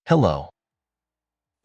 Hello.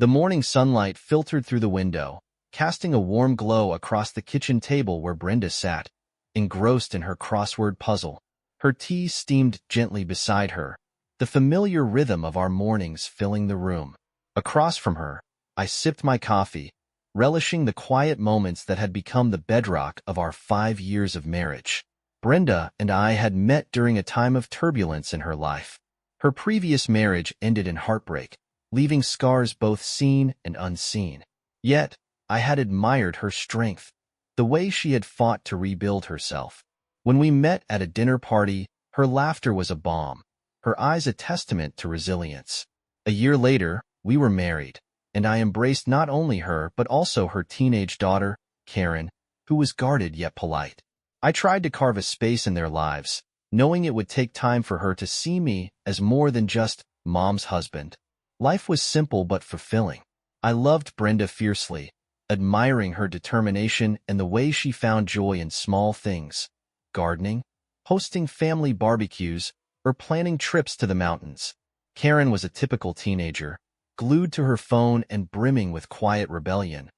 The morning sunlight filtered through the window, casting a warm glow across the kitchen table where Brenda sat, engrossed in her crossword puzzle. Her tea steamed gently beside her, the familiar rhythm of our mornings filling the room. Across from her, I sipped my coffee, relishing the quiet moments that had become the bedrock of our 5 years of marriage. Brenda and I had met during a time of turbulence in her life. Her previous marriage ended in heartbreak, leaving scars both seen and unseen. Yet, I had admired her strength, the way she had fought to rebuild herself. When we met at a dinner party, her laughter was a balm, her eyes a testament to resilience. A year later, we were married, and I embraced not only her but also her teenage daughter, Karen, who was guarded yet polite. I tried to carve a space in their lives, knowing it would take time for her to see me as more than just mom's husband. Life was simple but fulfilling. I loved Brenda fiercely, admiring her determination and the way she found joy in small things: gardening, hosting family barbecues, or planning trips to the mountains. Karen was a typical teenager, glued to her phone and brimming with quiet rebellion.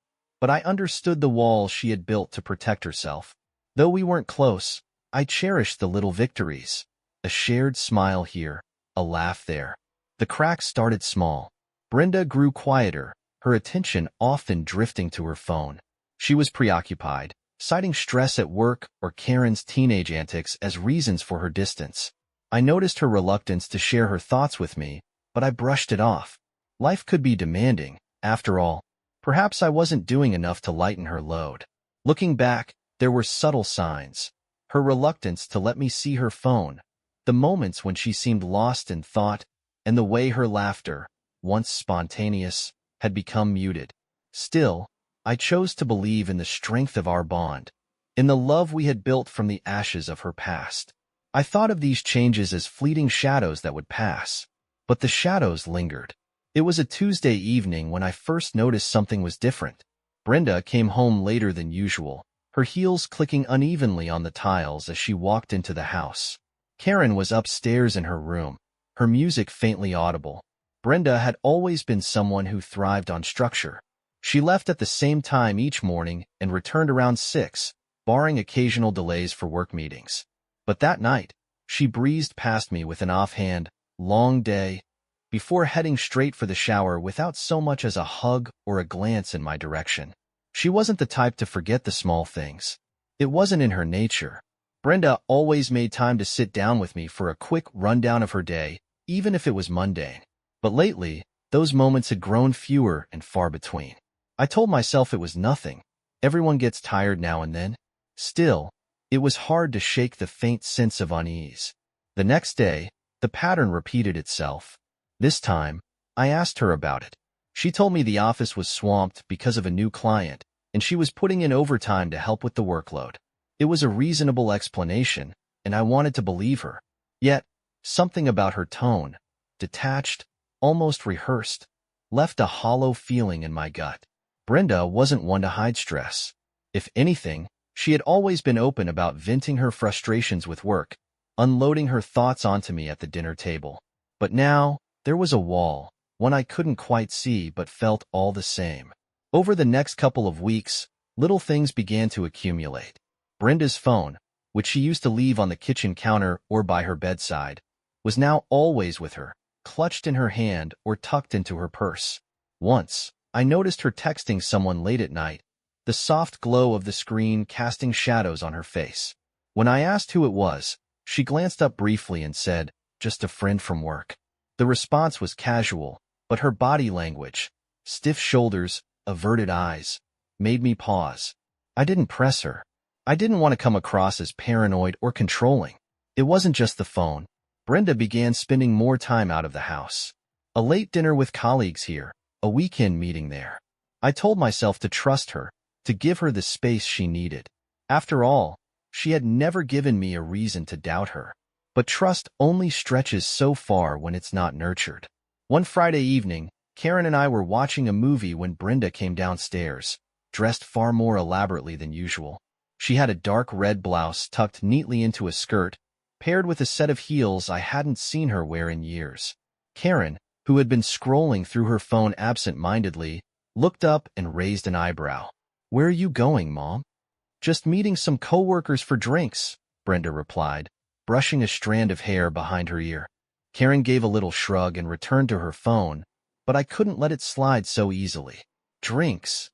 But I understood the walls she had built to protect herself. Though we weren't close, I cherished the little victories. A shared smile here, a laugh there. The cracks started small. Brenda grew quieter, her attention often drifting to her phone. She was preoccupied, citing stress at work or Karen's teenage antics as reasons for her distance. I noticed her reluctance to share her thoughts with me, but I brushed it off. Life could be demanding, after all. Perhaps I wasn't doing enough to lighten her load. Looking back, there were subtle signs. Her reluctance to let me see her phone, the moments when she seemed lost in thought, and the way her laughter, once spontaneous, had become muted. Still, I chose to believe in the strength of our bond, in the love we had built from the ashes of her past. I thought of these changes as fleeting shadows that would pass, but the shadows lingered. It was a Tuesday evening when I first noticed something was different. Brenda came home later than usual, her heels clicking unevenly on the tiles as she walked into the house. Karen was upstairs in her room, her music faintly audible. Brenda had always been someone who thrived on structure. She left at the same time each morning and returned around 6, barring occasional delays for work meetings. But that night, she breezed past me with an offhand, "Long day," before heading straight for the shower without so much as a hug or a glance in my direction. She wasn't the type to forget the small things. It wasn't in her nature. Brenda always made time to sit down with me for a quick rundown of her day, even if it was mundane. But lately, those moments had grown fewer and far between. I told myself it was nothing. Everyone gets tired now and then. Still, it was hard to shake the faint sense of unease. The next day, the pattern repeated itself. This time, I asked her about it. She told me the office was swamped because of a new client, and she was putting in overtime to help with the workload. It was a reasonable explanation, and I wanted to believe her. Yet, something about her tone, detached, almost rehearsed, left a hollow feeling in my gut. Brenda wasn't one to hide stress. If anything, she had always been open about venting her frustrations with work, unloading her thoughts onto me at the dinner table. But now, there was a wall, one I couldn't quite see but felt all the same. Over the next couple of weeks, little things began to accumulate. Brenda's phone, which she used to leave on the kitchen counter or by her bedside, was now always with her, clutched in her hand or tucked into her purse. Once, I noticed her texting someone late at night, the soft glow of the screen casting shadows on her face. When I asked who it was, she glanced up briefly and said, "Just a friend from work." The response was casual, but her body language, stiff shoulders, averted eyes, made me pause. I didn't press her. I didn't want to come across as paranoid or controlling. It wasn't just the phone. Brenda began spending more time out of the house. A late dinner with colleagues here, a weekend meeting there. I told myself to trust her, to give her the space she needed. After all, she had never given me a reason to doubt her. But trust only stretches so far when it's not nurtured. One Friday evening, Karen and I were watching a movie when Brenda came downstairs, dressed far more elaborately than usual. She had a dark red blouse tucked neatly into a skirt, paired with a set of heels I hadn't seen her wear in years. Karen, who had been scrolling through her phone absent-mindedly, looked up and raised an eyebrow. "Where are you going, Mom?" "Just meeting some coworkers for drinks," Brenda replied, brushing a strand of hair behind her ear. Karen gave a little shrug and returned to her phone, but I couldn't let it slide so easily. "Drinks?"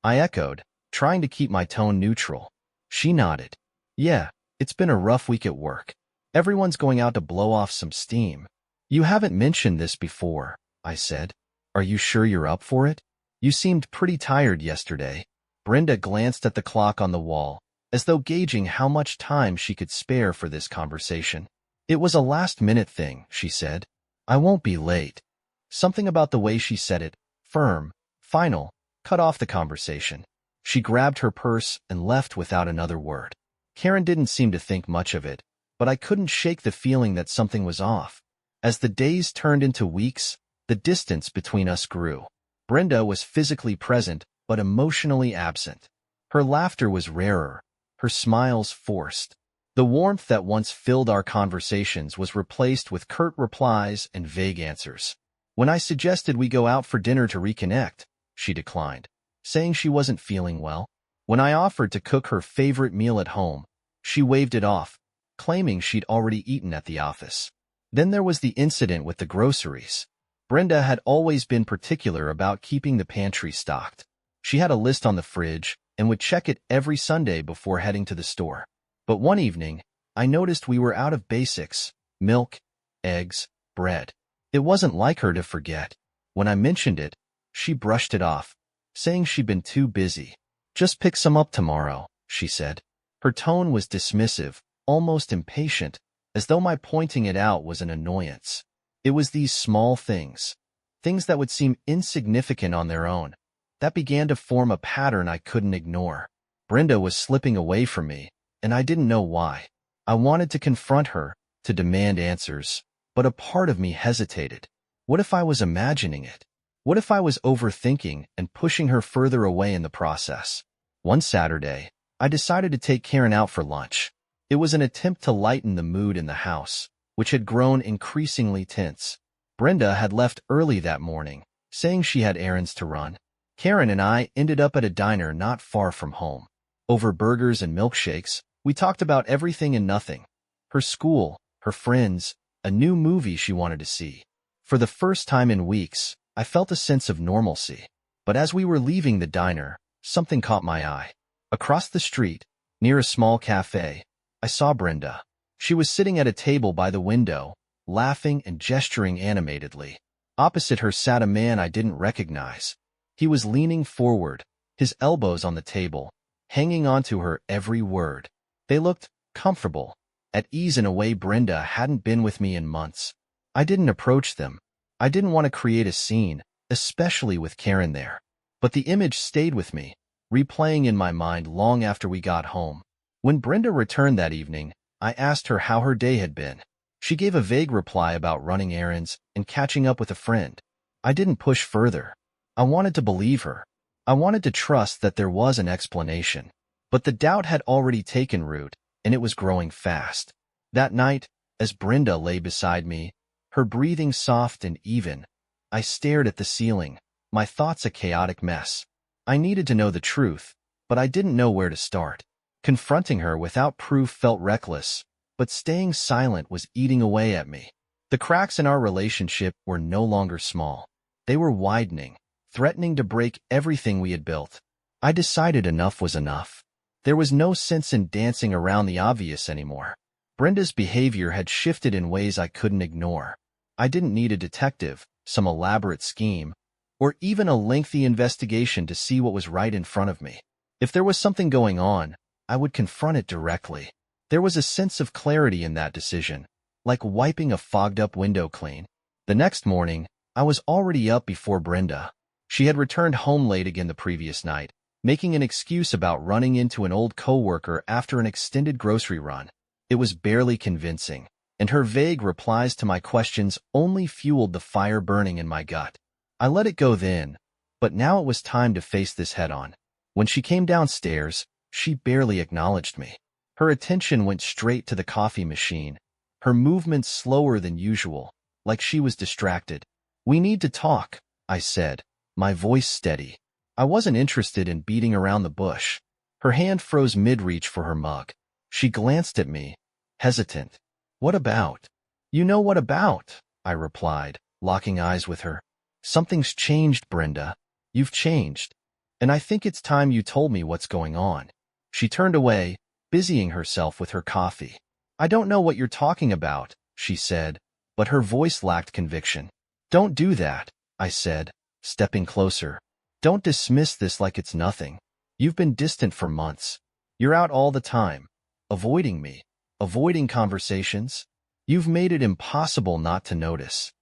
I echoed, trying to keep my tone neutral. She nodded. "Yeah, it's been a rough week at work. Everyone's going out to blow off some steam." "You haven't mentioned this before," I said. "Are you sure you're up for it? You seemed pretty tired yesterday." Brenda glanced at the clock on the wall, as though gauging how much time she could spare for this conversation. "It was a last-minute thing," she said. "I won't be late." Something about the way she said it, firm, final, cut off the conversation. She grabbed her purse and left without another word. Karen didn't seem to think much of it, but I couldn't shake the feeling that something was off. As the days turned into weeks, the distance between us grew. Brenda was physically present, but emotionally absent. Her laughter was rarer, her smiles forced. The warmth that once filled our conversations was replaced with curt replies and vague answers. When I suggested we go out for dinner to reconnect, she declined, saying she wasn't feeling well. When I offered to cook her favorite meal at home, she waved it off, claiming she'd already eaten at the office. Then there was the incident with the groceries. Brenda had always been particular about keeping the pantry stocked. She had a list on the fridge and would check it every Sunday before heading to the store. But one evening, I noticed we were out of basics: milk, eggs, bread. It wasn't like her to forget. When I mentioned it, she brushed it off, saying she'd been too busy. "Just pick some up tomorrow," she said. Her tone was dismissive, almost impatient, as though my pointing it out was an annoyance. It was these small things, things that would seem insignificant on their own, that began to form a pattern I couldn't ignore. Brenda was slipping away from me, and I didn't know why. I wanted to confront her, to demand answers, but a part of me hesitated. What if I was imagining it? What if I was overthinking and pushing her further away in the process? One Saturday, I decided to take Karen out for lunch. It was an attempt to lighten the mood in the house, which had grown increasingly tense. Brenda had left early that morning, saying she had errands to run. Karen and I ended up at a diner not far from home. Over burgers and milkshakes, we talked about everything and nothing. Her school, her friends, a new movie she wanted to see. For the first time in weeks, I felt a sense of normalcy. But as we were leaving the diner, something caught my eye. Across the street, near a small cafe, I saw Brenda. She was sitting at a table by the window, laughing and gesturing animatedly. Opposite her sat a man I didn't recognize. He was leaning forward, his elbows on the table, hanging onto her every word. They looked comfortable, at ease in a way Brenda hadn't been with me in months. I didn't approach them. I didn't want to create a scene, especially with Karen there. But the image stayed with me, replaying in my mind long after we got home. When Brenda returned that evening, I asked her how her day had been. She gave a vague reply about running errands and catching up with a friend. I didn't push further. I wanted to believe her. I wanted to trust that there was an explanation. But the doubt had already taken root, and it was growing fast. That night, as Brenda lay beside me, her breathing soft and even, I stared at the ceiling, my thoughts a chaotic mess. I needed to know the truth, but I didn't know where to start. Confronting her without proof felt reckless, but staying silent was eating away at me. The cracks in our relationship were no longer small. They were widening, threatening to break everything we had built. I decided enough was enough. There was no sense in dancing around the obvious anymore. Brenda's behavior had shifted in ways I couldn't ignore. I didn't need a detective, some elaborate scheme, or even a lengthy investigation to see what was right in front of me. If there was something going on, I would confront it directly. There was a sense of clarity in that decision, like wiping a fogged-up window clean. The next morning, I was already up before Brenda. She had returned home late again the previous night, making an excuse about running into an old coworker after an extended grocery run. It was barely convincing, and her vague replies to my questions only fueled the fire burning in my gut. I let it go then, but now it was time to face this head-on. When she came downstairs, she barely acknowledged me. Her attention went straight to the coffee machine, her movements slower than usual, like she was distracted. We need to talk, I said, my voice steady. I wasn't interested in beating around the bush. Her hand froze mid-reach for her mug. She glanced at me, hesitant. What about? You know what about, I replied, locking eyes with her. Something's changed, Brenda. You've changed. And I think it's time you told me what's going on. She turned away, busying herself with her coffee. I don't know what you're talking about, she said, but her voice lacked conviction. Don't do that, I said, stepping closer. Don't dismiss this like it's nothing. You've been distant for months. You're out all the time, avoiding me, avoiding conversations. You've made it impossible not to notice.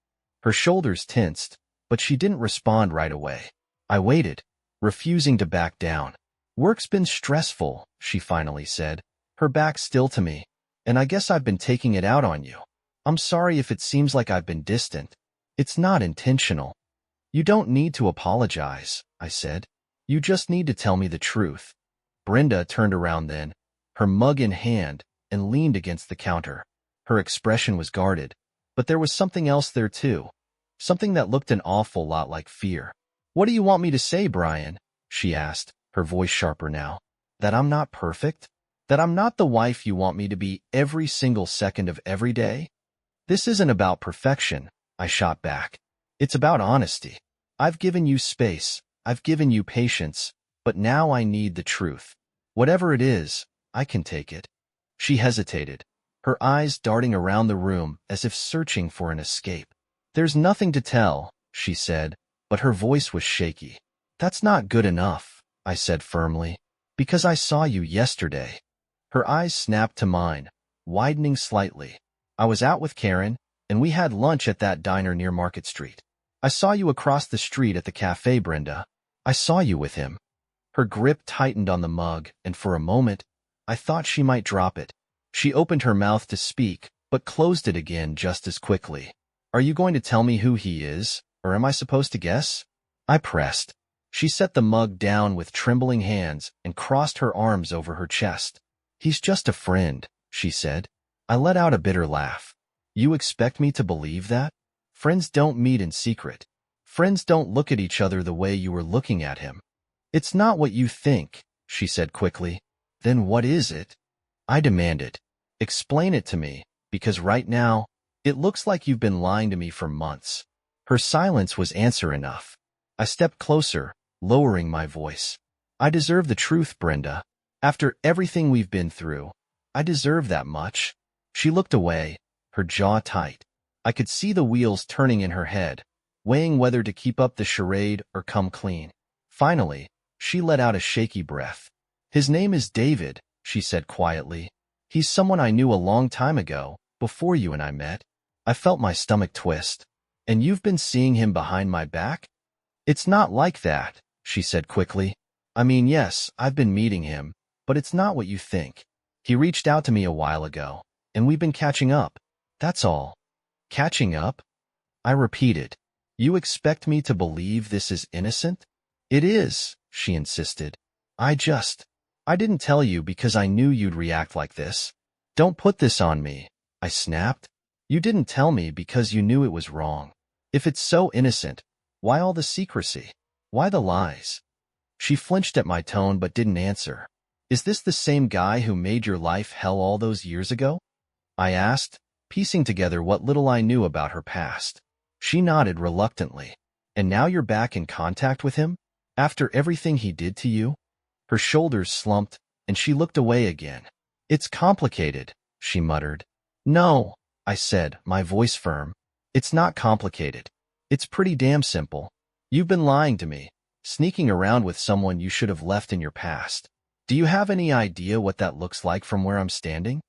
Her shoulders tensed, but she didn't respond right away. I waited, refusing to back down. Work's been stressful, she finally said, her back still to me, and I guess I've been taking it out on you. I'm sorry if it seems like I've been distant. It's not intentional. You don't need to apologize, I said. You just need to tell me the truth. Brenda turned around then, her mug in hand, and leaned against the counter. Her expression was guarded, but there was something else there too, something that looked an awful lot like fear. What do you want me to say, Brian? She asked, her voice sharper now. That I'm not perfect? That I'm not the wife you want me to be every single second of every day? This isn't about perfection, I shot back. It's about honesty. I've given you space, I've given you patience, but now I need the truth. Whatever it is, I can take it. She hesitated, her eyes darting around the room as if searching for an escape. There's nothing to tell, she said, but her voice was shaky. That's not good enough, I said firmly, because I saw you yesterday. Her eyes snapped to mine, widening slightly. I was out with Karen, and we had lunch at that diner near Market Street. I saw you across the street at the cafe, Brenda. I saw you with him. Her grip tightened on the mug, and for a moment, I thought she might drop it. She opened her mouth to speak, but closed it again just as quickly. Are you going to tell me who he is, or am I supposed to guess? I pressed. She set the mug down with trembling hands and crossed her arms over her chest. He's just a friend, she said. I let out a bitter laugh. You expect me to believe that? Friends don't meet in secret. Friends don't look at each other the way you were looking at him. It's not what you think, she said quickly. Then what is it? I demanded. Explain it to me, because right now, it looks like you've been lying to me for months. Her silence was answer enough. I stepped closer, lowering my voice. I deserve the truth, Brenda. After everything we've been through, I deserve that much. She looked away, her jaw tight. I could see the wheels turning in her head, weighing whether to keep up the charade or come clean. Finally, she let out a shaky breath. His name is David, she said quietly. He's someone I knew a long time ago, before you and I met. I felt my stomach twist. And you've been seeing him behind my back? It's not like that, she said quickly. I mean, yes, I've been meeting him, but it's not what you think. He reached out to me a while ago, and we've been catching up. That's all. Catching up? I repeated. You expect me to believe this is innocent? It is, she insisted. I didn't tell you because I knew you'd react like this. Don't put this on me, I snapped. You didn't tell me because you knew it was wrong. If it's so innocent, why all the secrecy? Why the lies? She flinched at my tone but didn't answer. Is this the same guy who made your life hell all those years ago? I asked, piecing together what little I knew about her past. She nodded reluctantly. And now you're back in contact with him? After everything he did to you? Her shoulders slumped, and she looked away again. It's complicated, she muttered. No, I said, my voice firm. It's not complicated. It's pretty damn simple. You've been lying to me, sneaking around with someone you should have left in your past. Do you have any idea what that looks like from where I'm standing?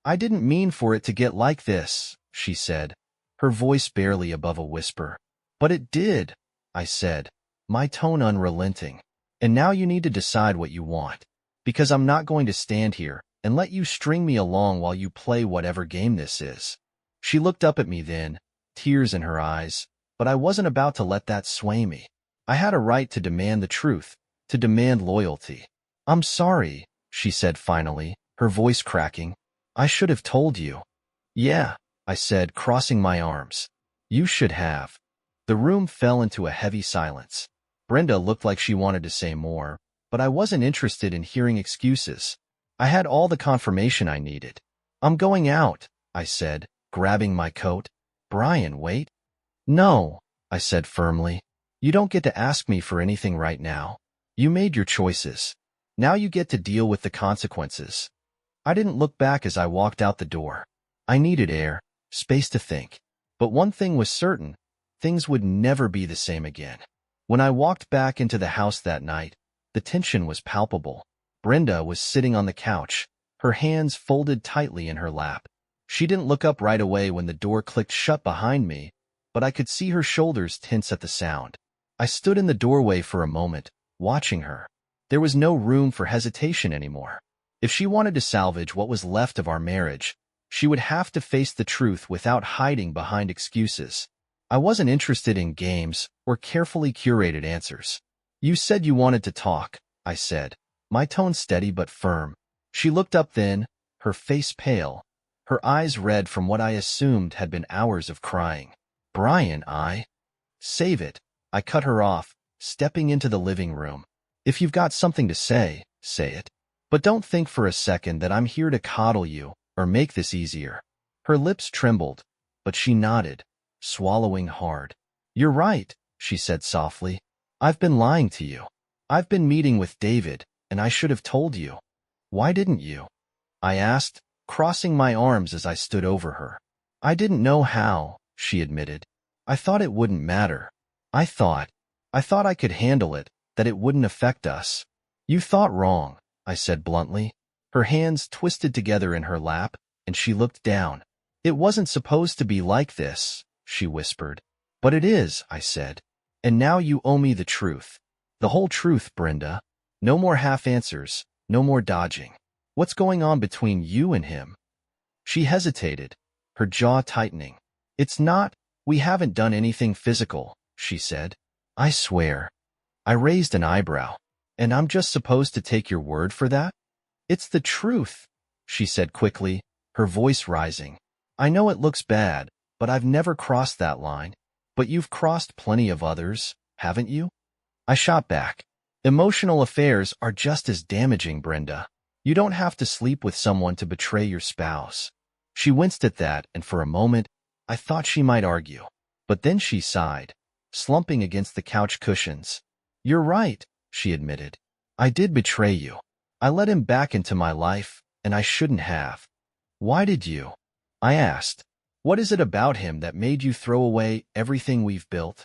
I didn't mean for it to get like this, she said, her voice barely above a whisper. But it did, I said, my tone unrelenting. And now you need to decide what you want, because I'm not going to stand here and let you string me along while you play whatever game this is. She looked up at me then, tears in her eyes, but I wasn't about to let that sway me. I had a right to demand the truth, to demand loyalty. I'm sorry, she said finally, her voice cracking. I should have told you. Yeah, I said, crossing my arms. You should have. The The room fell into a heavy silence. Brenda looked like she wanted to say more, but I wasn't interested in hearing excuses. I had all the confirmation I needed. "I'm going out," I said, grabbing my coat. "Brian, wait." "No," I said firmly. "You don't get to ask me for anything right now. You made your choices. Now you get to deal with the consequences." I didn't look back as I walked out the door. I needed air, space to think. But one thing was certain, things would never be the same again. When I walked back into the house that night, the tension was palpable. Brenda was sitting on the couch, her hands folded tightly in her lap. She didn't look up right away when the door clicked shut behind me, but I could see her shoulders tense at the sound. I stood in the doorway for a moment, watching her. There was no room for hesitation anymore. If she wanted to salvage what was left of our marriage, she would have to face the truth without hiding behind excuses. I wasn't interested in games or carefully curated answers. "You said you wanted to talk," I said, my tone steady but firm. She looked up then, her face pale, her eyes red from what I assumed had been hours of crying. "Brian, Save it," I cut her off, stepping into the living room. "If you've got something to say, say it. But don't think for a second that I'm here to coddle you or make this easier." Her lips trembled, but she nodded, swallowing hard. "You're right," she said softly. "I've been lying to you. I've been meeting with David, and I should have told you." "Why didn't you?" I asked, crossing my arms as I stood over her. "I didn't know how," she admitted. "I thought it wouldn't matter. I thought I could handle it, that it wouldn't affect us." "You thought wrong," I said bluntly. Her hands twisted together in her lap, and she looked down. "It wasn't supposed to be like this," she whispered. "But it is," I said. "And now you owe me the truth. The whole truth, Brenda. No more half answers, no more dodging. What's going on between you and him?" She hesitated, her jaw tightening. We haven't done anything physical," she said. "I swear." I raised an eyebrow. "And I'm just supposed to take your word for that?" "It's the truth," she said quickly, her voice rising. "I know it looks bad, but I've never crossed that line. But you've crossed plenty of others, haven't you?" I shot back. "Emotional affairs are just as damaging, Brenda. You don't have to sleep with someone to betray your spouse." She winced at that, and for a moment, I thought she might argue. But then she sighed, slumping against the couch cushions. "You're right," she admitted. "I did betray you. I let him back into my life, and I shouldn't have." "Why did you?" I asked. "What is it about him that made you throw away everything we've built?"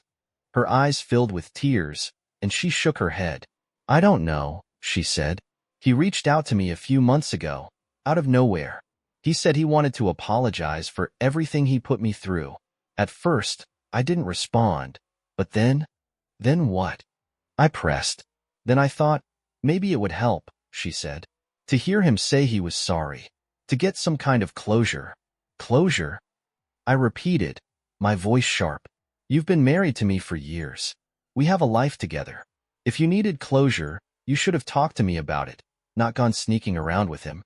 Her eyes filled with tears, and she shook her head. "I don't know," she said. "He reached out to me a few months ago, out of nowhere. He said he wanted to apologize for everything he put me through. At first, I didn't respond, but then what?" I pressed. "Then I thought, maybe it would help," she said, "to hear him say he was sorry, to get some kind of closure." "Closure?" I repeated, my voice sharp. "You've been married to me for years. We have a life together. If you needed closure, you should have talked to me about it, not gone sneaking around with him."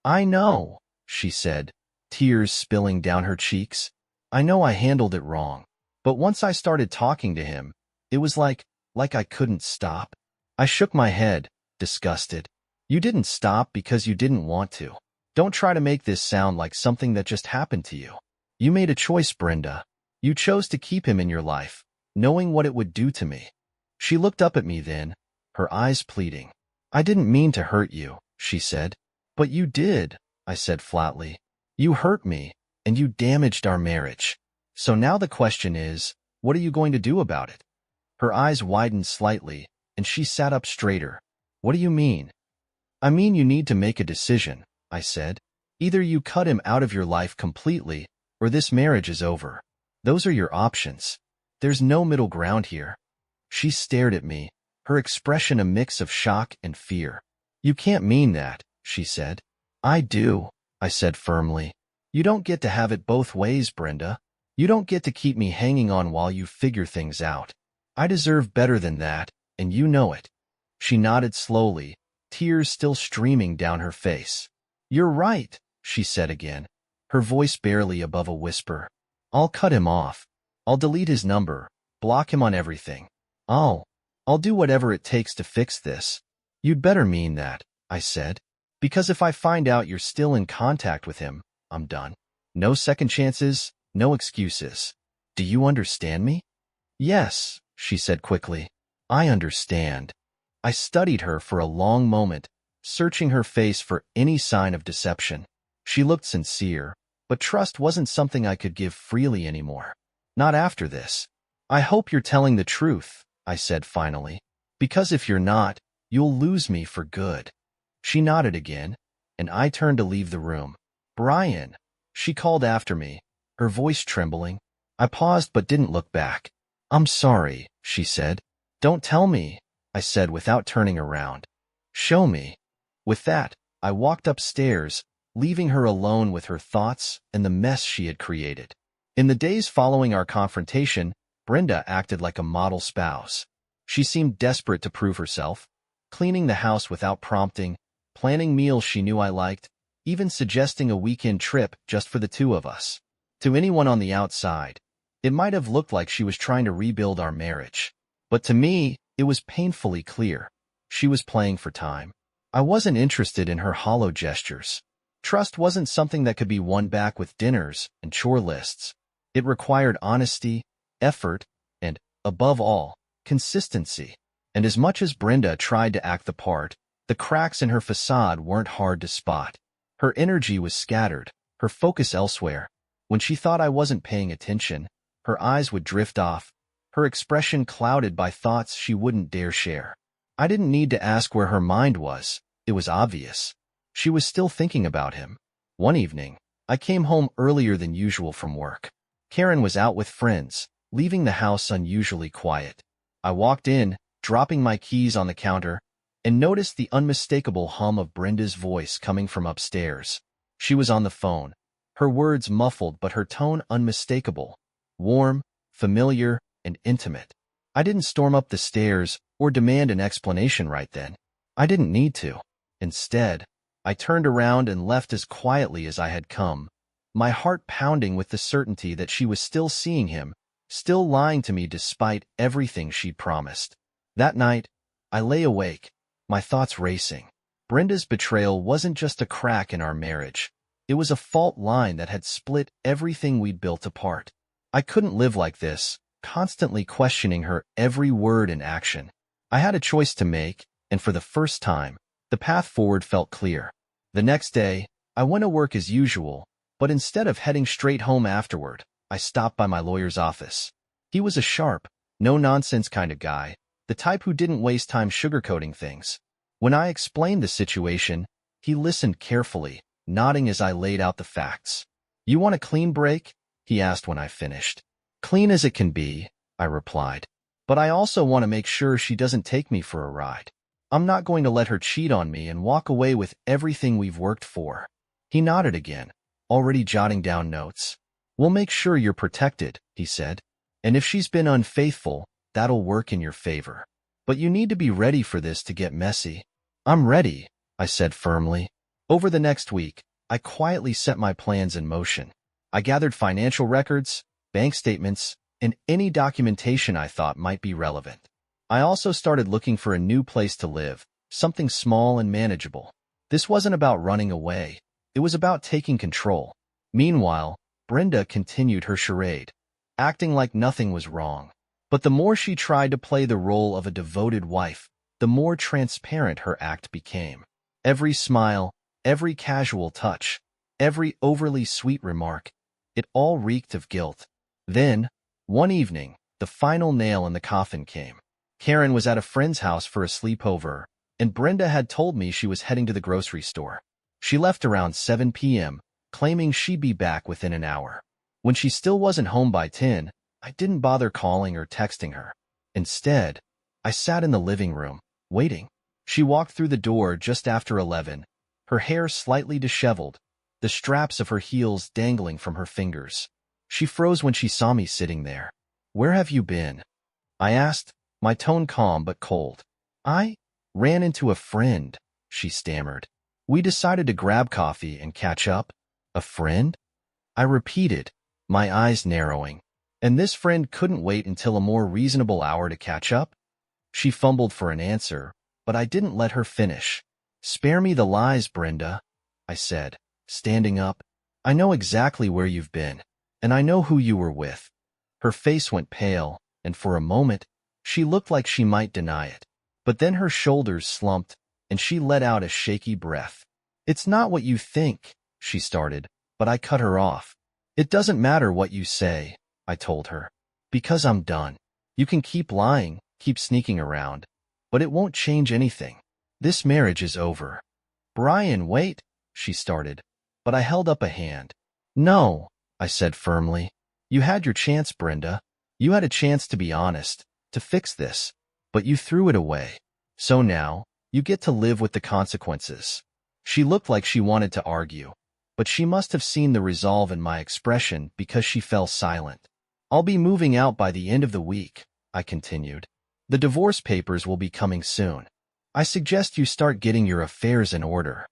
"I know," she said, tears spilling down her cheeks. "I know I handled it wrong. But once I started talking to him, it was like I couldn't stop." I shook my head, disgusted. "You didn't stop because you didn't want to. Don't try to make this sound like something that just happened to you. You made a choice, Brenda. You chose to keep him in your life, knowing what it would do to me." She looked up at me then, her eyes pleading. "I didn't mean to hurt you," she said. "But you did," I said flatly. "You hurt me, and you damaged our marriage. So now the question is, what are you going to do about it?" Her eyes widened slightly, and she sat up straighter. "What do you mean?" "I mean you need to make a decision," I said. "Either you cut him out of your life completely, or this marriage is over. Those are your options. There's no middle ground here." She stared at me, her expression a mix of shock and fear. "You can't mean that," she said. "I do," I said firmly. "You don't get to have it both ways, Brenda. You don't get to keep me hanging on while you figure things out. I deserve better than that, and you know it." She nodded slowly, tears still streaming down her face. "You're right," she said again, her voice barely above a whisper. "I'll cut him off. I'll delete his number, Block him on everything. I'll do whatever it takes to fix this. You'd better mean that, I said. Because if I find out you're still in contact with him, I'm done. No second chances, no excuses. Do you understand me? Yes, she said quickly. I understand. I studied her for a long moment, searching her face for any sign of deception. She looked sincere, but trust wasn't something I could give freely anymore. Not after this. I hope you're telling the truth, I said finally. Because if you're not, you'll lose me for good. She nodded again, and I turned to leave the room. Brian, she called after me, her voice trembling. I paused but didn't look back. I'm sorry, she said. Don't tell me, I said without turning around. Show me. With that, I walked upstairs, leaving her alone with her thoughts and the mess she had created. In the days following our confrontation, Brenda acted like a model spouse. She seemed desperate to prove herself, cleaning the house without prompting, planning meals she knew I liked, even suggesting a weekend trip just for the two of us. To anyone on the outside, it might have looked like she was trying to rebuild our marriage. But to me, it was painfully clear. She was playing for time. I wasn't interested in her hollow gestures. Trust wasn't something that could be won back with dinners and chore lists. It required honesty, effort, and, above all, consistency. And as much as Brenda tried to act the part, the cracks in her facade weren't hard to spot. Her energy was scattered, her focus elsewhere. When she thought I wasn't paying attention, her eyes would drift off, her expression clouded by thoughts she wouldn't dare share. I didn't need to ask where her mind was. It was obvious. She was still thinking about him. One evening, I came home earlier than usual from work. Karen was out with friends, leaving the house unusually quiet. I walked in, dropping my keys on the counter, and noticed the unmistakable hum of Brenda's voice coming from upstairs. She was on the phone, her words muffled but her tone unmistakable, warm, familiar, and intimate. I didn't storm up the stairs or demand an explanation right then. I didn't need to. Instead, I turned around and left as quietly as I had come, my heart pounding with the certainty that she was still seeing him, still lying to me despite everything she'd promised. That night, I lay awake, my thoughts racing. Brenda's betrayal wasn't just a crack in our marriage. It was a fault line that had split everything we'd built apart. I couldn't live like this, constantly questioning her every word and action. I had a choice to make, and for the first time, the path forward felt clear. The next day, I went to work as usual, but instead of heading straight home afterward, I stopped by my lawyer's office. He was a sharp, no-nonsense kind of guy, the type who didn't waste time sugarcoating things. When I explained the situation, he listened carefully, nodding as I laid out the facts. You want a clean break? He asked when I finished. Clean as it can be, I replied. But I also want to make sure she doesn't take me for a ride. I'm not going to let her cheat on me and walk away with everything we've worked for. He nodded again, already jotting down notes. We'll make sure you're protected, he said. And if she's been unfaithful, that'll work in your favor. But you need to be ready for this to get messy. I'm ready, I said firmly. Over the next week, I quietly set my plans in motion. I gathered financial records, bank statements, and any documentation I thought might be relevant. I also started looking for a new place to live, something small and manageable. This wasn't about running away. It was about taking control. Meanwhile, Brenda continued her charade, acting like nothing was wrong. But the more she tried to play the role of a devoted wife, the more transparent her act became. Every smile, every casual touch, every overly sweet remark, it all reeked of guilt. Then, one evening, the final nail in the coffin came. Karen was at a friend's house for a sleepover, and Brenda had told me she was heading to the grocery store. She left around 7 p.m., claiming she'd be back within an hour. When she still wasn't home by 10, I didn't bother calling or texting her. Instead, I sat in the living room, waiting. She walked through the door just after 11, her hair slightly disheveled, the straps of her heels dangling from her fingers. She froze when she saw me sitting there. Where have you been? I asked, my tone calm but cold. I ran into a friend, she stammered. We decided to grab coffee and catch up. A friend? I repeated, my eyes narrowing. And this friend couldn't wait until a more reasonable hour to catch up? She fumbled for an answer, but I didn't let her finish. Spare me the lies, Brenda, I said, standing up. I know exactly where you've been, and I know who you were with. Her face went pale, and for a moment, she looked like she might deny it. But then her shoulders slumped, and she let out a shaky breath. It's not what you think, she started, but I cut her off. It doesn't matter what you say, I told her, because I'm done. You can keep lying, keep sneaking around, but it won't change anything. This marriage is over. Brian, wait, she started, but I held up a hand. No, I said firmly. You had your chance, Brenda. You had a chance to be honest, to fix this, but you threw it away. So now, you get to live with the consequences. She looked like she wanted to argue, but she must have seen the resolve in my expression because she fell silent. I'll be moving out by the end of the week, I continued. The divorce papers will be coming soon. I suggest you start getting your affairs in order.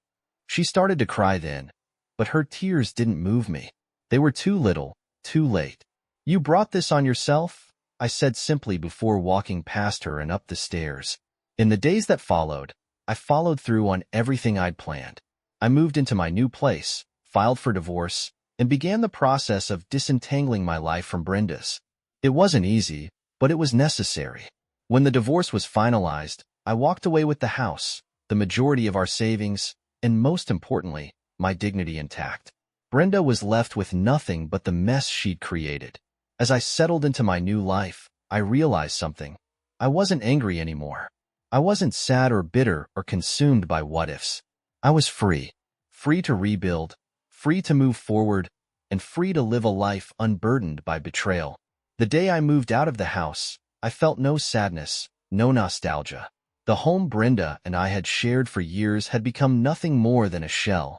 She started to cry then, but her tears didn't move me. They were too little, too late. You brought this on yourself? I said simply before walking past her and up the stairs. In the days that followed, I followed through on everything I'd planned. I moved into my new place, filed for divorce, and began the process of disentangling my life from Brenda's. It wasn't easy, but it was necessary. When the divorce was finalized, I walked away with the house, the majority of our savings, and most importantly, my dignity intact. Brenda was left with nothing but the mess she'd created. As I settled into my new life, I realized something. I wasn't angry anymore. I wasn't sad or bitter or consumed by what-ifs. I was free. Free to rebuild, free to move forward, and free to live a life unburdened by betrayal. The day I moved out of the house, I felt no sadness, no nostalgia. The home Brenda and I had shared for years had become nothing more than a shell,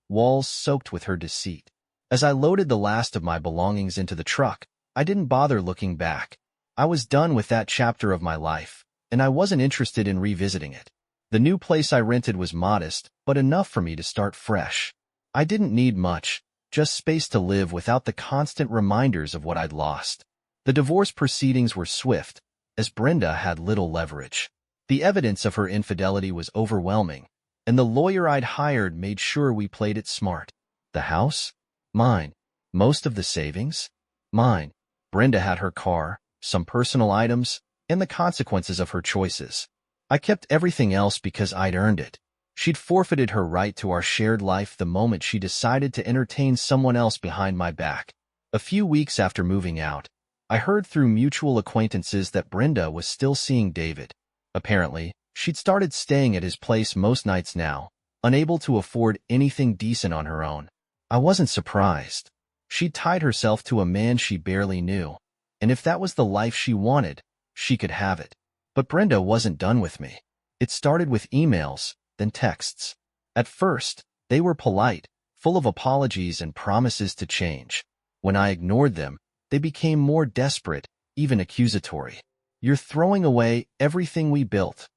walls soaked with her deceit. As I loaded the last of my belongings into the truck, I didn't bother looking back. I was done with that chapter of my life, and I wasn't interested in revisiting it. The new place I rented was modest, but enough for me to start fresh. I didn't need much, just space to live without the constant reminders of what I'd lost. The divorce proceedings were swift, as Brenda had little leverage. The evidence of her infidelity was overwhelming, and the lawyer I'd hired made sure we played it smart. The house? Mine. Most of the savings? Mine. Brenda had her car, some personal items, and the consequences of her choices. I kept everything else because I'd earned it. She'd forfeited her right to our shared life the moment she decided to entertain someone else behind my back. A few weeks after moving out, I heard through mutual acquaintances that Brenda was still seeing David. Apparently, she'd started staying at his place most nights now, unable to afford anything decent on her own. I wasn't surprised. She'd tied herself to a man she barely knew, and if that was the life she wanted, she could have it. But Brenda wasn't done with me. It started with emails, then texts. At first, they were polite, full of apologies and promises to change. When I ignored them, they became more desperate, even accusatory. You're throwing away everything we built,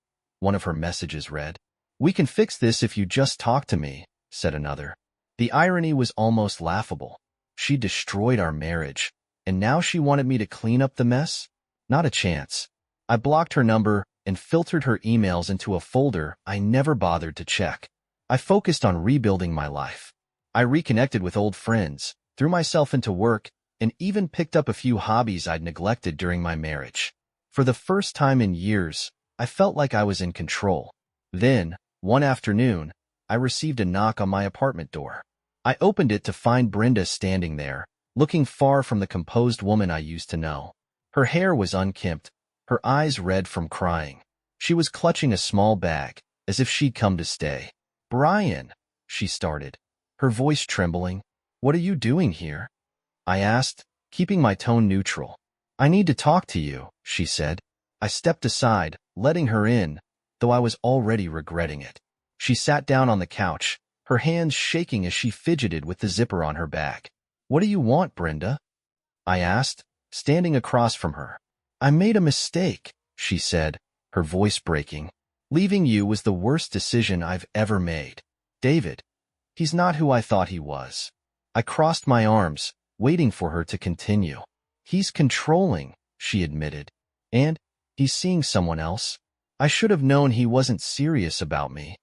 one of her messages read. We can fix this if you just talk to me, said another. The irony was almost laughable. She destroyed our marriage, and now she wanted me to clean up the mess? Not a chance. I blocked her number and filtered her emails into a folder I never bothered to check. I focused on rebuilding my life. I reconnected with old friends, threw myself into work, and even picked up a few hobbies I'd neglected during my marriage. For the first time in years, I felt like I was in control. Then, one afternoon, I received a knock on my apartment door. I opened it to find Brenda standing there, looking far from the composed woman I used to know. Her hair was unkempt, her eyes red from crying. She was clutching a small bag, as if she'd come to stay. Brian, she started, her voice trembling. What are you doing here? I asked, keeping my tone neutral. I need to talk to you, she said. I stepped aside, letting her in, though I was already regretting it. She sat down on the couch, her hands shaking as she fidgeted with the zipper on her bag. What do you want, Brenda? I asked, standing across from her. I made a mistake, she said, her voice breaking. Leaving you was the worst decision I've ever made. David, he's not who I thought he was. I crossed my arms, waiting for her to continue. He's controlling, she admitted. And he's seeing someone else. I should have known he wasn't serious about me.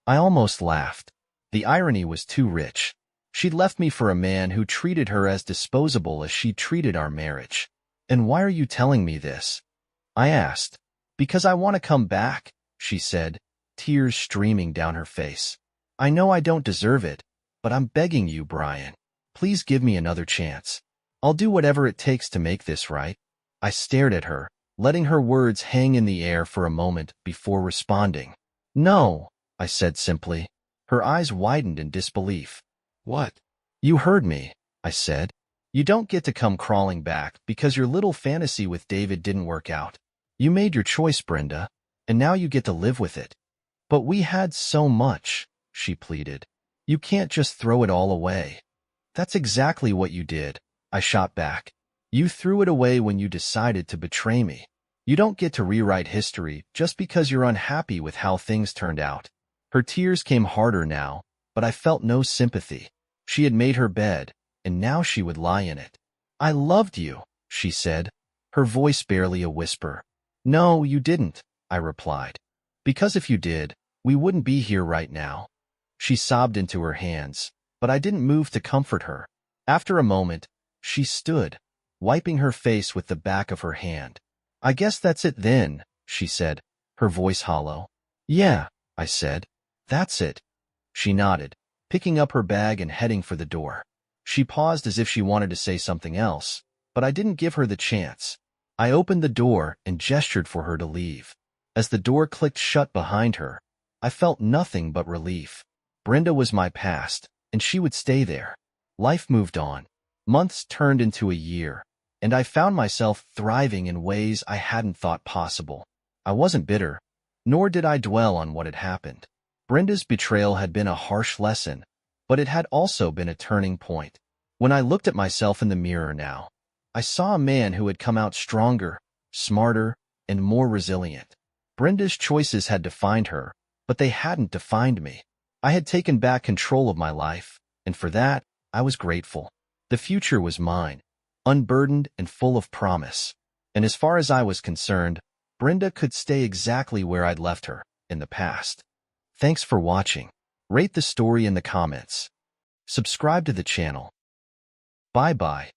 I almost laughed. The irony was too rich. She'd left me for a man who treated her as disposable as she treated our marriage. And why are you telling me this? I asked. Because I want to come back, she said, tears streaming down her face. I know I don't deserve it, but I'm begging you, Brian. Please give me another chance. I'll do whatever it takes to make this right. I stared at her, letting her words hang in the air for a moment before responding. No, I said simply. Her eyes widened in disbelief. What? You heard me, I said. You don't get to come crawling back because your little fantasy with David didn't work out. You made your choice, Brenda, and now you get to live with it. But we had so much, she pleaded. You can't just throw it all away. That's exactly what you did, I shot back. You threw it away when you decided to betray me. You don't get to rewrite history just because you're unhappy with how things turned out. Her tears came harder now, but I felt no sympathy. She had made her bed, and now she would lie in it. I loved you, she said, her voice barely a whisper. No, you didn't, I replied. Because if you did, we wouldn't be here right now. She sobbed into her hands, but I didn't move to comfort her. After a moment, she stood, wiping her face with the back of her hand. I guess that's it then, she said, her voice hollow. Yeah, I said. That's it. She nodded, picking up her bag and heading for the door. She paused as if she wanted to say something else, but I didn't give her the chance. I opened the door and gestured for her to leave. As the door clicked shut behind her, I felt nothing but relief. Brenda was my past, and she would stay there. Life moved on. Months turned into a year, and I found myself thriving in ways I hadn't thought possible. I wasn't bitter, nor did I dwell on what had happened. Brenda's betrayal had been a harsh lesson, but it had also been a turning point. When I looked at myself in the mirror now, I saw a man who had come out stronger, smarter, and more resilient. Brenda's choices had defined her, but they hadn't defined me. I had taken back control of my life, and for that, I was grateful. The future was mine, unburdened and full of promise. And as far as I was concerned, Brenda could stay exactly where I'd left her, in the past. Thanks for watching. Rate the story in the comments. Subscribe to the channel. Bye-bye.